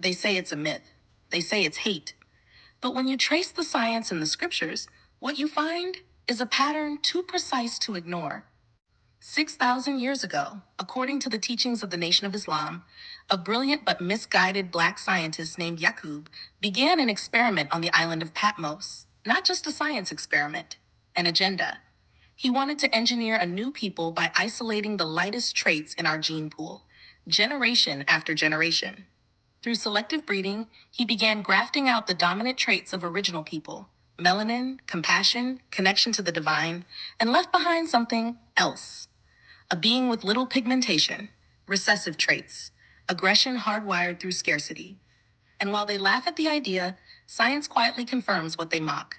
They say it's a myth. They say it's hate. But when you trace the science in the scriptures, what you find is a pattern too precise to ignore. 6,000 years ago, according to the teachings of the Nation of Islam, a brilliant but misguided black scientist named Yaqub began an experiment on the island of Patmos. Not just a science experiment, an agenda. He wanted to engineer a new people by isolating the lightest traits in our gene pool, generation after generation. Through selective breeding, he began grafting out the dominant traits of original people: melanin, compassion, connection to the divine, and left behind something else: a being with little pigmentation, recessive traits, aggression hardwired through scarcity. And while they laugh at the idea, science quietly confirms what they mock.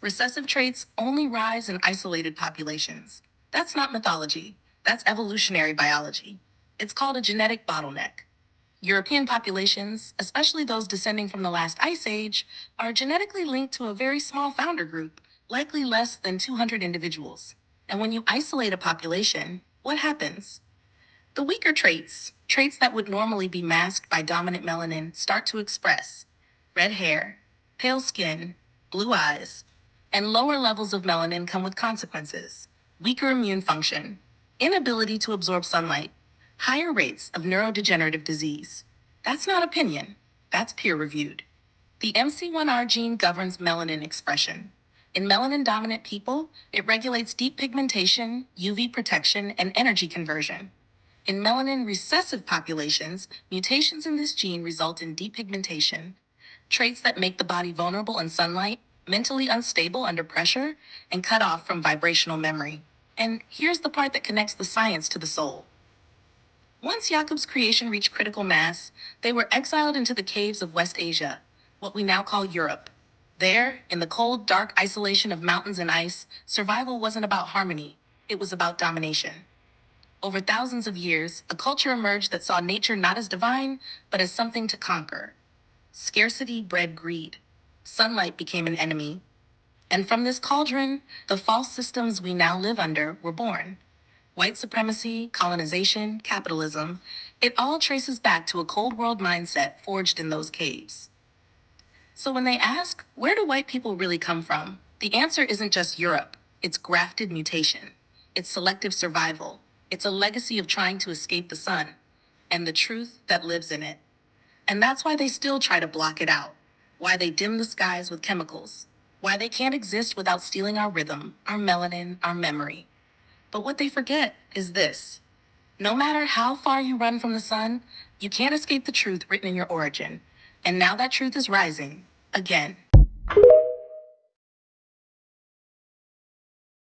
Recessive traits only rise in isolated populations. That's not mythology, that's evolutionary biology. It's called a genetic bottleneck. European populations, especially those descending from the last ice age, are genetically linked to a very small founder group, likely less than 200 individuals. And when you isolate a population, what happens? The weaker traits, traits that would normally be masked by dominant melanin, start to express: red hair, pale skin, blue eyes, and lower levels of melanin come with consequences: weaker immune function, inability to absorb sunlight, higher rates of neurodegenerative disease. That's not opinion, that's peer reviewed. The MC1R gene governs melanin expression. In melanin dominant people, it regulates deep pigmentation, UV protection, and energy conversion. In melanin recessive populations, mutations in this gene result in depigmentation, traits that make the body vulnerable in sunlight, mentally unstable under pressure, and cut off from vibrational memory. And here's the part that connects the science to the soul. Once Jacob's creation reached critical mass, they were exiled into the caves of West Asia, what we now call Europe. There, in the cold, dark isolation of mountains and ice, survival wasn't about harmony, it was about domination. Over thousands of years, a culture emerged that saw nature not as divine, but as something to conquer. Scarcity bred greed. Sunlight became an enemy. And from this cauldron, the false systems we now live under were born. White supremacy, colonization, capitalism, it all traces back to a cold world mindset forged in those caves. So when they ask, where do white people really come from? The answer isn't just Europe. It's grafted mutation. It's selective survival. It's a legacy of trying to escape the sun and the truth that lives in it. And that's why they still try to block it out. Why they dim the skies with chemicals. Why they can't exist without stealing our rhythm, our melanin, our memory. But what they forget is this: no matter how far you run from the sun, you can't escape the truth written in your origin. And now that truth is rising again.